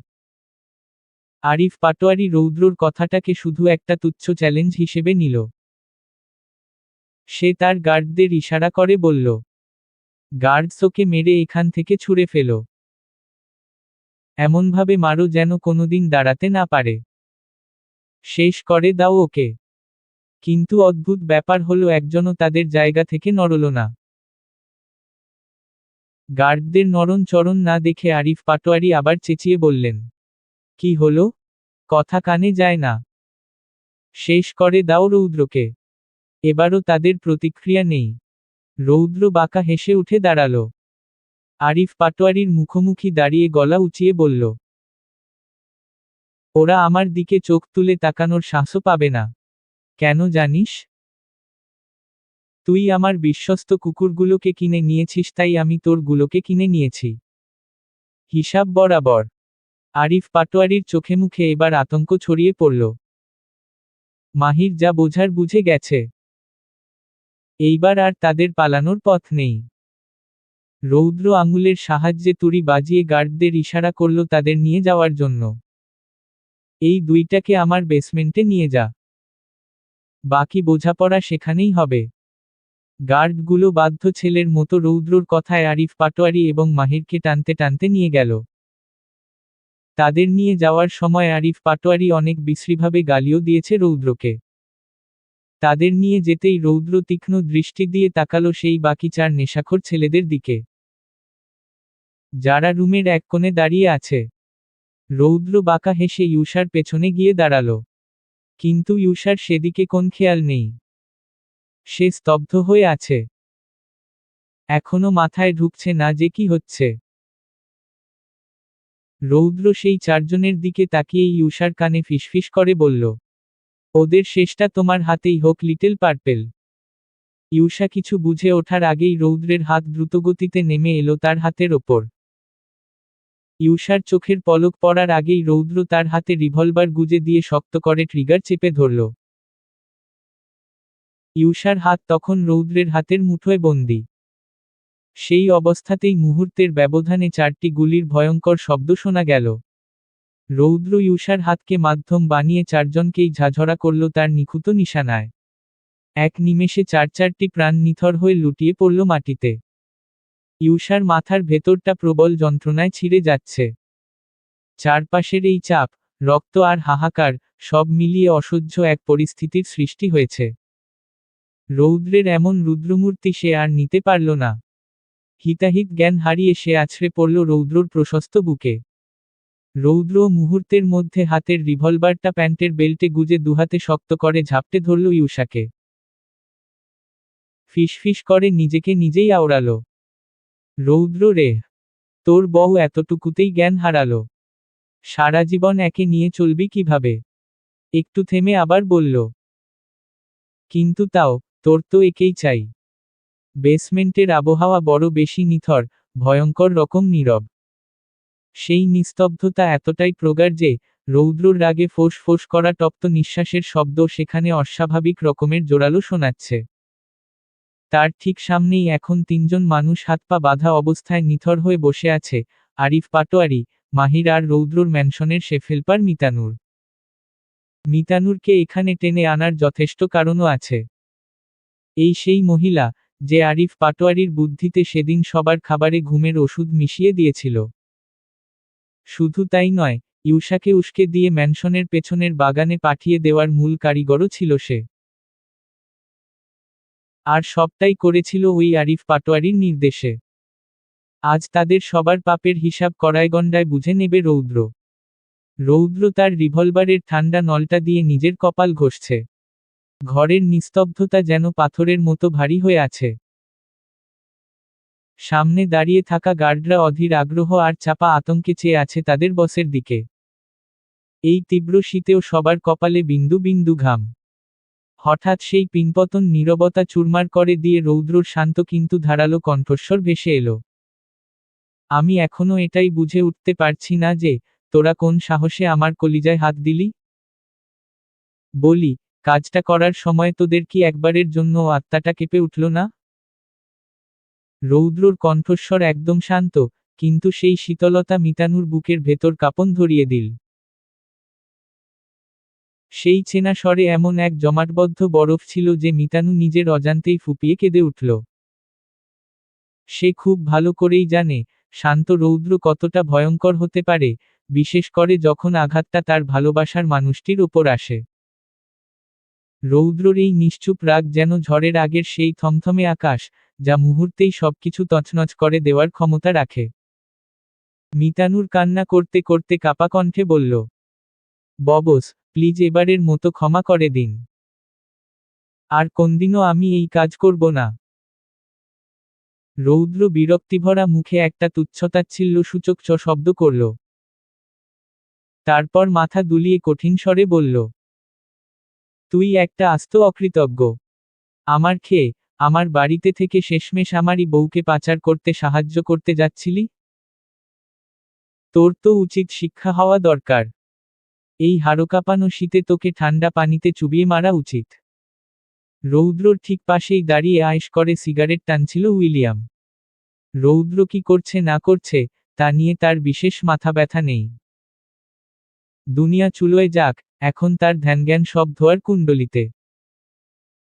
আরিফ পাটোয়ারি রৌদ্রর কথাটাকে শুধু একটা তুচ্ছ চ্যালেঞ্জ হিসেবে নিল। সে তার গার্ডদের ইশারা করে বলল, গার্ডস ওকে মেরে এখান থেকে ছুঁড়ে ফেলো। এমনভাবে মারো যেন কোনোদিন দাঁড়াতে না পারে। শেষ করে দাও ওকে। কিন্তু অদ্ভুত ব্যাপার হলো, একজনও তাদের জায়গা থেকে নড়ল না। গার্ডদের নড়ন চড়ন না দেখে আরিফ পাটোয়ারি আবার চেঁচিয়ে বললেন, কি হলো? কথা কানে যায় না? শেষ করে দাও রৌদ্রকে। এবারও তাদের প্রতিক্রিয়া নেই। রৌদ্র বাঁকা হেসে উঠে দাঁড়াল। আরিফ পাটোয়ারির মুখোমুখি দাঁড়িয়ে গলা উঁচিয়ে বলল, ওরা আমার দিকে চোখ তুলে তাকানোর সাহসও পাবে না। কেন জানিস? তুই আমার বিশ্বস্ত কুকুরগুলোকে কিনে নিয়েছিস, তাই আমি তোর গুলোকে কিনে নিয়েছি। হিসাব বরাবর। আরিফ পাটোয়ারির চোখে মুখে এবার আতঙ্ক ছড়িয়ে পড়ল। মাহির যা বোঝার বুঝে গেছে। এইবার আর তাদের পালানোর পথ নেই। রৌদ্র আঙুলের সাহায্যে তুড়ি বাজিয়ে গার্ডদের ইশারা করল তাদের নিয়ে যাওয়ার জন্য। এই দুইটাকে আমার বেসমেন্টে নিয়ে যা। বাকি বোঝাপড়া সেখানেই হবে। গার্ডগুলো বাধ্য ছেলের মতো রৌদ্রর কথায় আরিফ পাটোয়ারি এবং মাহিরকে টানতে টানতে নিয়ে গেল। তাদের নিয়ে যাওয়ার সময় আরিফ পাটোয়ারি অনেক বিশ্রীভাবে গালিও দিয়েছে রৌদ্রকে। তাদের নিয়ে যেতেই রৌদ্র তীক্ষ্ণ দৃষ্টি দিয়ে তাকালো সেই বাকি 4 নেশাখোর ছেলেদের দিকে, যারা রুমের এক কোণে দাঁড়িয়ে আছে। রৌদ্র বাঁকা হেসে ইউসার পেছনে গিয়ে দাঁড়াল। কিন্তু ইউসার সেদিকে কোন খেয়াল নেই। সে স্তব্ধ হয়ে আছে। এখনো মাথায় ঢুকছে না যে কি হচ্ছে। রৌদ্র সেই 4 জনের দিকে তাকিয়ে ইউসার কানে ফিসফিস করে বলল, ওদের শেষটা তোমার হাতেই হোক লিটল পার্পেল। ইউসা কিছু বুঝে ওঠার আগেই রৌদ্রের হাত দ্রুতগতিতে নেমে এলো তার হাতের ওপর। ইউসার চোখের পলক পড়ার আগেই রৌদ্র তার হাতে রিভলভার গুজে দিয়ে শক্ত করে ট্রিগার চেপে ধরল। ইউসার হাত তখন রৌদ্রের হাতের মুঠোয় বন্দী। সেই অবস্থাতেই মুহূর্তের ব্যবধানে 4টি গুলির ভয়ঙ্কর শব্দ শোনা গেল। রৌদ্র ইউসার হাতকে মাধ্যম বানিয়ে 4 জনকেই ঝাঁঝরা করল তার নিখুঁত নিশানায়। এক নিমেষে 4টি প্রাণ নিথর হয়ে লুটিয়ে পড়ল মাটিতে। ইউসার মাথার ভেতরটা প্রবল যন্ত্রণায় ছিঁড়ে যাচ্ছে। চারপাশের এই চাপ, রক্ত আর হাহাকার, সব মিলিয়ে অসহ্য এক পরিস্থিতির সৃষ্টি হয়েছে। রৌদ্রের এমন রুদ্রমূর্তি সে আর নিতে পারল না। হিতাহিত জ্ঞান হারিয়ে সে আছড়ে পড়ল রৌদ্রর প্রশস্ত বুকে। রৌদ্র মুহূর্তের মধ্যে হাতের রিভলভারটা প্যান্টের বেল্টে গুজে দুহাতে শক্ত করে ঝাপটে ধরল ইউসাকে। ফিসফিস করে নিজেকে নিজেই আওড়াল, রৌদ্র রে, তোর বউ এতটুকুতেই জ্ঞান হারালো। সারা জীবন একে নিয়ে চলবি কিভাবে? একটু থেমে আবার বলল, কিন্তু তাও, তোর তো একেই চাই। বেসমেন্টের আবহাওয়া বড় বেশি নিথর, ভয়ঙ্কর রকম নীরব। সেই নিস্তব্ধতা এতটাই প্রগাঢ় যে, রৌদ্রর রাগে ফোঁস ফোঁস করা তপ্ত নিঃশ্বাসের শব্দ সেখানে অস্বাভাবিক রকমের জোরালো শোনাচ্ছে। তার ঠিক সামনেই এখন 3 জন মানুষ হাত পা বাঁধা অবস্থায় নিথর হয়ে বসে আছে, আরিফ পাটোয়ারি, মাহির আর রৌদ্রর ম্যানশনের শেফ হেল্পার মিতানুর। মিতানুরকে এখানে টেনে আনার যথেষ্ট কারণও আছে। এই সেই মহিলা, যে আরিফ পাটোয়ারির বুদ্ধিতে সেদিন সবার খাবারে ঘুমের ওষুধ মিশিয়ে দিয়েছিল। শুধু তাই নয়, ইউসাকে উস্কে দিয়ে ম্যানশনের পেছনের বাগানে পাঠিয়ে দেওয়ার মূল কারিগরও ছিল সে। আর সবটাই করেছিল ওই আরিফ পাটোয়ারির নির্দেশে। আজ তাদের সবার পাপের হিসাব কড়াইগণ্ডায় বুঝে নেবে রৌদ্র। রৌদ্র তার রিভলভারের ঠান্ডা নলটা দিয়ে নিজের কপাল ঘষছে। ঘরের নিস্তব্ধতা যেন পাথরের মতো ভারী হয়ে আছে। সামনে দাঁড়িয়ে থাকা গার্ডরা অধীর আগ্রহ আর চাপা আতঙ্কে চেয়ে আছে তাদের বসের দিকে। এই তীব্র শীতেও সবার কপালে বিন্দু বিন্দু ঘাম। হঠাৎ সেই পিনপতন নীরবতা চুরমার করে দিয়ে রৌদ্রর শান্ত কিন্তু ধারালো কণ্ঠস্বর ভেসে এলো। আমি এখনো এটাই বুঝে উঠতে পারছি না যে তোরা কোন সাহসে আমার কলিজায় হাত দিলি। বলি, কাজটা করার সময় তোদের কি একবারের জন্য আত্মাটা কেঁপে উঠল না? রৌদ্রর কণ্ঠস্বর একদম শান্ত, কিন্তু সেই শীতলতা মিতানুর বুকের ভেতর কাঁপন ধরিয়ে দিল। সেই চেনা স্বরে এমন এক জমাটবদ্ধ বরফ ছিল যে মিতানু নিজের অজান্তেই ফুঁপিয়ে কেঁদে উঠল। সে খুব ভালো করেই জানে, শান্ত রৌদ্র কতটা ভয়ঙ্কর হতে পারে, বিশেষ করে যখন আঘাতটা তার ভালোবাসার মানুষটির ওপর আসে। রৌদ্রর এই নিশ্চুপ রাগ যেন ঝড়ের আগের সেই থমথমে আকাশ, যা মুহূর্তেই সবকিছু তছনছ করে দেওয়ার ক্ষমতা রাখে। মিতানুর কান্না করতে করতে কাপা কণ্ঠে বলল, ববস, প্লিজ এবারের মতো ক্ষমা করে দিন। আর কোনদিনও আমি এই কাজ করব না। রৌদ্র বিরক্তিভরা মুখে একটা তুচ্ছতাচ্ছিল্য সূচক চ শব্দ করল। তারপর মাথা দুলিয়ে কঠিন স্বরে বলল, তুই একটা আস্ত অকৃতজ্ঞ। আমার খেয়ে, আমার বাড়িতে থেকে শেষমেশ আমারই বউকে পাচার করতে সাহায্য করতে যাচ্ছিলি? তোর তো উচিত শিক্ষা হওয়া দরকার। এই হাড়কাঁপানো শীতে তোকে ঠান্ডা পানিতে চুবিয়ে মারা উচিত। রৌদ্রর ঠিক পাশেই দাঁড়িয়ে আয়েশ করে সিগারেট টানছিল উইলিয়াম। রৌদ্র কি করছে না করছে, তা নিয়ে তার বিশেষ মাথা ব্যথা নেই। দুনিয়া চুলোয় যাক, এখন তার ধ্যানজ্ঞান সব ধোয়ার কুণ্ডলিতে।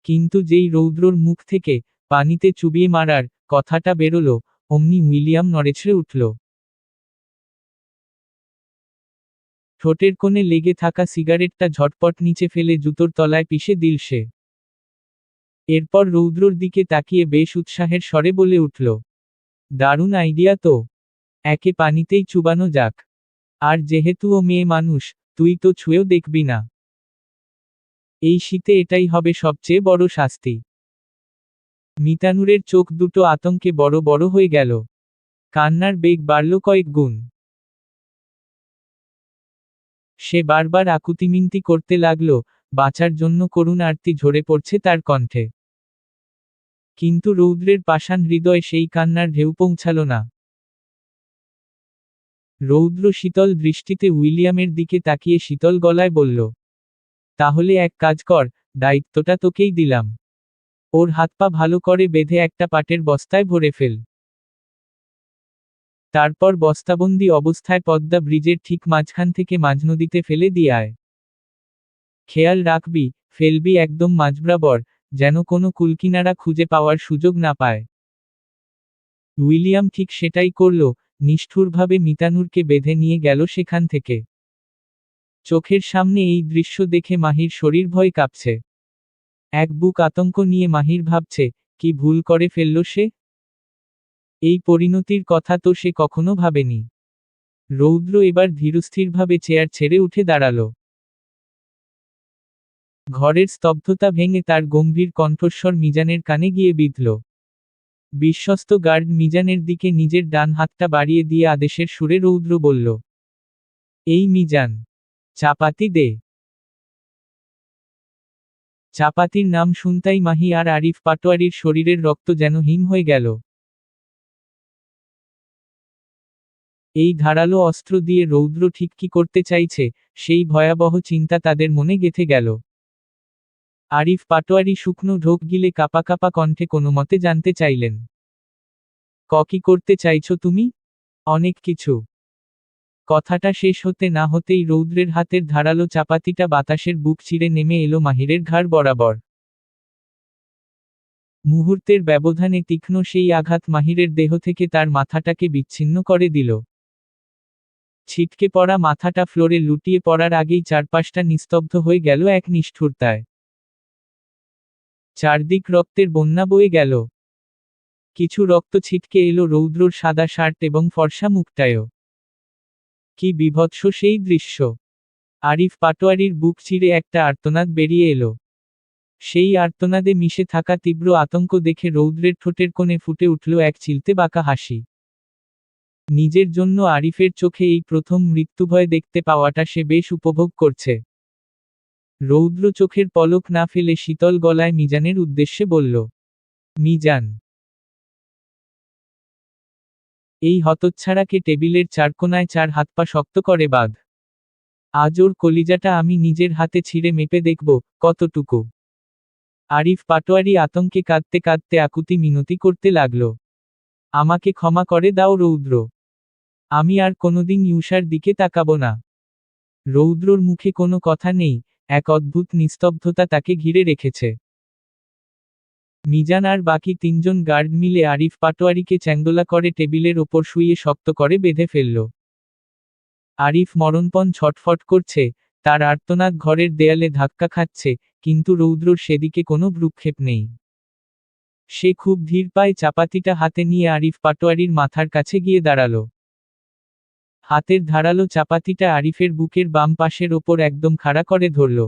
কিন্তু যেই রৌদ্রর মুখ থেকে পানিতে চুবিয়ে মারার কথাটা বেরোলো, অমনি উইলিয়াম নড়েচড়ে উঠল। ঠোঁটের কোণে লেগে থাকা সিগারেটটা ঝটপট নিচে ফেলে জুতোর তলায় পিষে দিল সে। এরপর রৌদ্রর দিকে তাকিয়ে বেশ উৎসাহের স্বরে বলে উঠল, দারুণ আইডিয়া তো। একে পানিতেই চুবানো যাক। আর যেহেতু ও মেয়ে মানুষ, তুই তো ছুঁয়েও দেখবি না। এই শীতে এটাই হবে সবচেয়ে বড় শাস্তি। মিতানুরের চোখ দুটো আতঙ্কে বড় বড় হয়ে গেল। কান্নার বেগ বাড়ল কয়েক গুণ। সে বারবার আকুতিমিনতি করতে লাগল, বাঁচার জন্য করুণ আরতি ঝরে পড়ছে তার কণ্ঠে। কিন্তু রৌদ্রের পাষাণ হৃদয় সেই কান্নার ঢেউ পৌঁছাল না। রৌদ্র শীতল দৃষ্টিতে উইলিয়ামের দিকে তাকিয়ে শীতল গলায় বলল, তাহলে এক কাজ কর, দায়িত্বটা তোকেই দিলাম। ওর হাত পা ভালো করে বেঁধে একটা পাটের বস্তায় ভরে ফেল। তারপর বস্তাবন্দি অবস্থায় পদ্মা ব্রিজের ঠিক মাঝখান থেকে মাঝনদীতে ফেলে দিয়ে আয়। খেয়াল রাখবি, ফেলবি একদম মাঝবরাবর, যেন কোনো কুলকিনারা খুঁজে পাওয়ার সুযোগ না পায়। উইলিয়াম ঠিক সেটাই করল, নিষ্ঠুরভাবে মিতানুরকে বেঁধে নিয়ে গেল সেখান থেকে। চোখের সামনে এই দৃশ্য দেখে মাহির শরীর ভয় কাঁপছে। এক বুক আতঙ্ক নিয়ে মাহির ভাবছে, কি ভুল করে ফেলল সে? এই পরিণতির কথা তো সে কখনো ভাবেনি। রৌদ্র এবার ধীরস্থিরভাবে চেয়ার ছেড়ে উঠে দাঁড়াল। ঘরের স্তব্ধতা ভেঙে তার গম্ভীর কণ্ঠস্বর মিজানের কানে গিয়ে বিঁধল। বিশ্বস্ত গার্ড মিজানের দিকে নিজের ডান হাতটা বাড়িয়ে দিয়ে আদেশের সুরে রৌদ্র বলল, এই মিজান, চাপাতি দে। চাপাতির নাম শুনতাই মাহি আর আরিফ পাটোয়ারির শরীরের রক্ত যেন হিম হয়ে গেল। এই ধারালো অস্ত্র দিয়ে রৌদ্র ঠিক কি করতে চাইছে, সেই ভয়াবহ চিন্তা তাদের মনে গেঁথে গেল। আরিফ পাটোয়ারি শুকনো ঢোক গিলে কাপা কাপা কণ্ঠে কোনোমতে জানতে চাইলেন, কি করতে চাইছো তুমি? অনেক কিছু। কথাটা শেষ হতে না হতেই রৌদ্রের হাতের ধারালো চাপাতিটা বাতাসের বুক চিরে নেমে এলো মাহিরের ঘাড় বরাবর। মুহূর্তের ব্যবধানে তীক্ষ্ণ সেই আঘাত মাহিরের দেহ থেকে তার মাথাটাকে বিচ্ছিন্ন করে দিল। ছিটকে পড়া মাথাটা ফ্লোরে লুটিয়ে পড়ার আগেই চারপাশটা নিস্তব্ধ হয়ে গেল এক নিষ্ঠুরতায়। চারদিক রক্তের বন্যা বয়ে গেল। কিছু রক্ত ছিটকে এলো রৌদ্রর সাদা শার্ট এবং ফর্সা মুখটায়ও। কি বীভৎস সেই দৃশ্য! আরিফ পাটোয়ারির বুক চিরে একটা আর্তনাদ বেরিয়ে এলো। সেই আর্তনাদে মিশে থাকা তীব্র আতঙ্ক দেখে রৌদ্রের ঠোঁটের কোণে ফুটে উঠল এক চিলতে বাঁকা হাসি। নিজের জন্য আরিফের চোখে এই প্রথম মৃত্যুভয় দেখতে পাওয়াটা সে বেশ উপভোগ করছে। রৌদ্র চোখের পলক না ফেলে শীতল গলায় মিজানের উদ্দেশ্যে বলল, মিজান। এই হতচ্ছাড়াকে টেবিলের চারকোনায় 4 হাত পা শক্ত করে বাঁধ। আজ ওর কলিজাটা আমি নিজের হাতে ছিঁড়ে মেপে দেখব, কতটুকু। আরিফ পাটোয়ারি আতঙ্কে কাঁদতে কাঁদতে আকুতি মিনতি করতে লাগল। আমাকে ক্ষমা করে দাও রৌদ্র। আমি আর কোনোদিন ইউষার দিকে তাকাবো না। রৌদ্রর মুখে কোনো কথা নেই, এক অদ্ভুত নিস্তব্ধতা তাকে ঘিরে রেখেছে। মিজান আর বাকি 3 জন গার্ড মিলে আরিফ পাটোয়ারিকে চ্যাংদোলা করে টেবিলের ওপর শুইয়ে শক্ত করে বেঁধে ফেলল। আরিফ মরণপণ ছটফট করছে, তার আর্তনাদ ঘরের দেয়ালে ধাক্কা খাচ্ছে, কিন্তু রৌদ্রর সেদিকে কোনো ভ্রুক্ষেপ নেই। সে খুব ধীর পায়ে চাপাতিটা হাতে নিয়ে আরিফ পাটোয়ারির মাথার কাছে গিয়ে দাঁড়াল। হাতের ধারালো চাপাতিটা আরিফের বুকের বাম পাশের ওপর একদম খাড়া করে ধরল।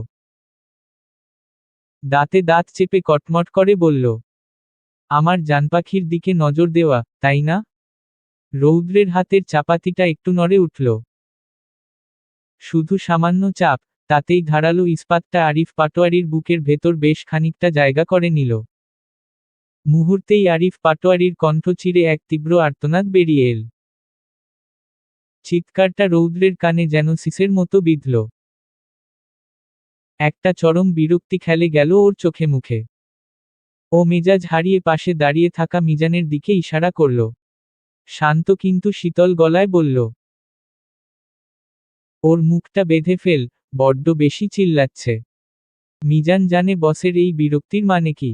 দাঁতে দাঁত চেপে কটমট করে বলল, আমার জানপাখির দিকে নজর দেওয়া, তাই না? রৌদ্রের হাতের চাপাতিটা একটু নড়ে উঠল। শুধু সামান্য চাপ, তাতেই ধারালো ইস্পাতটা আরিফ পাটোয়ারির বুকের ভেতর বেশ খানিকটা জায়গা করে নিল। মুহূর্তেই আরিফ পাটোয়ারির কণ্ঠ চিরে এক তীব্র আর্তনাদ বেরিয়ে এল। চিৎকারটা রৌদ্রের কানে যেন শিসের মতো বিঁধল। একটা চরম বিরক্তি খেলে গেল ওর চোখে মুখে। ও মেজাজ হারিয়ে পাশে দাঁড়িয়ে থাকা মিজানের দিকে ইশারা করল। শান্ত কিন্তু শীতল গলায় বলল, ওর মুখটা বেঁধে ফেল, বড্ড বেশি চিল্লাচ্ছে। মিজান জানে বসের এই বিরক্তির মানে কি।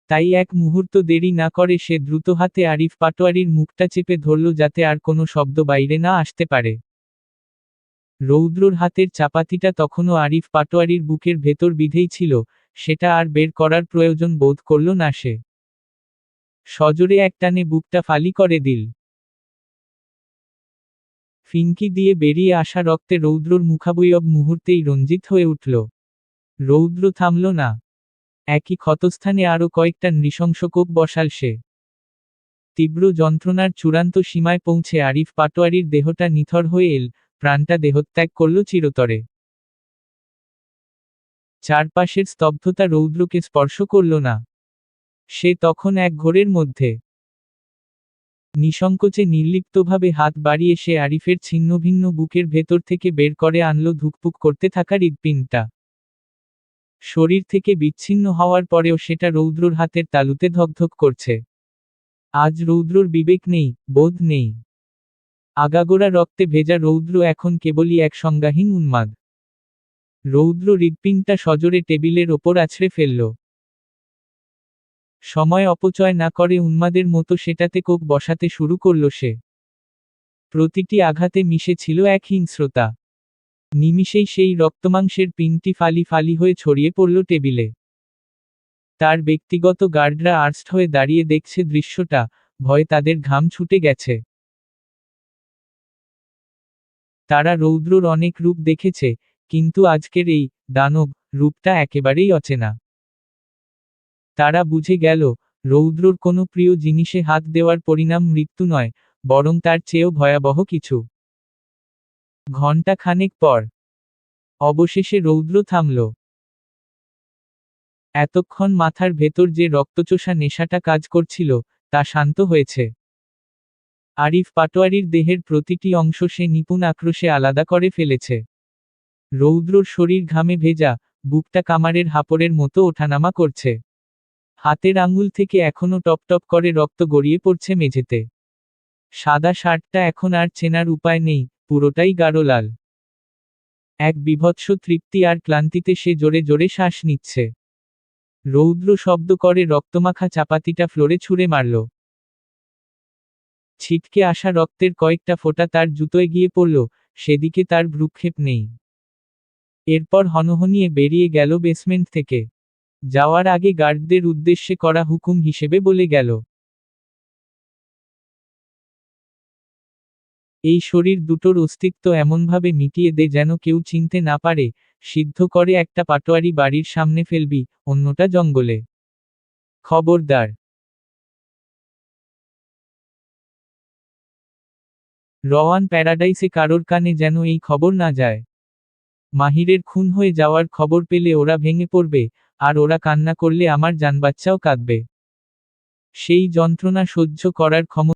তাই এক মুহূর্ত দেরি না করে সে দ্রুত হাতে আরিফ পাটোয়ারির মুখটা চেপে ধরল যাতে আর কোনো শব্দ বাইরে না আসতে পারে। রৌদ্রর হাতের চাপাতিটা তখনও আরিফ পাটোয়ারির বুকের ভেতর বিঁধেই ছিল, সেটা আর বের করার প্রয়োজন বোধ করল না সে। সজোরে একটানে বুকটা ফালি করে দিল। ফিনকি দিয়ে বেরিয়ে আসা রক্তে রৌদ্রর মুখাবয়ব মুহূর্তেই রঞ্জিত হয়ে উঠল। রৌদ্র থামল না। একই ক্ষতস্থানে আরও কয়েকটা নৃশংস কোপ বসাল সে। তীব্র যন্ত্রণার চূড়ান্ত সীমায় পৌঁছে আরিফ পাটোয়ারির দেহটা নিথর হয়ে এল, প্রাণটা দেহত্যাগ করল চিরতরে। চারপাশের স্তব্ধতা রৌদ্রকে স্পর্শ করল না। সে তখন এক ঘোরের মধ্যে। নিঃসংকোচে নির্লিপ্তভাবে হাত বাড়িয়ে সে আরিফের ছিন্নভিন্ন বুকের ভেতর থেকে বের করে আনল ধুকপুক করতে থাকা হৃৎপিণ্ডটা। শরীর থেকে বিচ্ছিন্ন হওয়ার পরেও সেটা রৌদ্রর হাতের তালুতে ধকধক করছে। আজ রৌদ্রর বিবেক নেই, বোধ নেই। আগাগোড়া রক্তে ভেজা রৌদ্র এখন কেবলই এক সংজ্ঞাহীন উন্মাদ। রৌদ্র হৃৎপিণ্ডটা সজোরে টেবিলের ওপর আছড়ে ফেলল। সময় অপচয় না করে উন্মাদের মতো সেটাতে কোপ বসাতে শুরু করল সে। প্রতিটি আঘাতে মিশে ছিল এক হিংস্রতা। নিমিষেই সেই রক্তমাংসের পিণ্ডটি ফালি ফালি হয়ে ছড়িয়ে পড়ল টেবিলে। তার ব্যক্তিগত গার্ডরা আর্স্ট হয়ে দাঁড়িয়ে দেখছে দৃশ্যটা, ভয়ে তাদের ঘাম ছুটে গেছে। তারা রৌদ্রর অনেক রূপ দেখেছে, কিন্তু আজকের এই দানব রূপটা একেবারেই অচেনা। তারা বুঝে গেল, রৌদ্রর কোনো প্রিয় জিনিসে হাত দেওয়ার পরিণাম মৃত্যু নয়, বরং তার চেয়েও ভয়াবহ কিছু। ঘণ্টা খানেক পর অবশেষে রৌদ্র থামল। এতক্ষণ মাথার ভেতর যে রক্তচোষা নেশাটা কাজ করছিল, তা শান্ত হয়েছে। আরিফ পাটোয়ারির দেহের প্রতিটি অংশ সে নিপুণ আক্রোশে আলাদা করে ফেলেছে। রৌদ্রর শরীর ঘামে ভেজা, বুকটা কামারের হাপড়ের মতো ওঠানামা করছে। হাতের আঙুল থেকে এখনো টপটপ করে রক্ত গড়িয়ে পড়ছে মেঝেতে। সাদা শার্টটা এখন আর চেনার উপায় নেই, পুরোটাই গাঢ় লাল। এক বিভৎস তৃপ্তি আর ক্লান্তিতে সে জোরে জোরে শ্বাস নিচ্ছে। রৌদ্র শব্দ করে রক্তমাখা চাপাতিটা ফ্লোরে ছুঁড়ে মারল। ছিটকে আসা রক্তের কয়েকটা ফোঁটা তার জুতোয় গিয়ে পড়ল, সেদিকে তার ভ্রুক্ষেপ নেই। এরপর হনহনিয়ে বেরিয়ে গেল বেসমেন্ট থেকে। যাওয়ার আগে গার্ডদের উদ্দেশ্যে করা হুকুম হিসেবে বলে গেল, এই শরীর দুটোর অস্তিত্ব এমনভাবে মিটিয়ে দে যেন কেউ চিনতে না পারে। সিদ্ধ করে একটা পাটোয়ারি বাড়ির সামনে ফেলবি, অন্যটা জঙ্গলে। খবরদার। রওয়ান প্যারাডাইসে কারোর কানে যেন এই খবর না যায়। মাহিরের খুন হয়ে যাওয়ার খবর পেলে ওরা ভেঙে পড়বে, আর ওরা কান্না করলে আমার জানবাচ্চাও কাঁদবে। সেই যন্ত্রণা সহ্য করার ক্ষমতা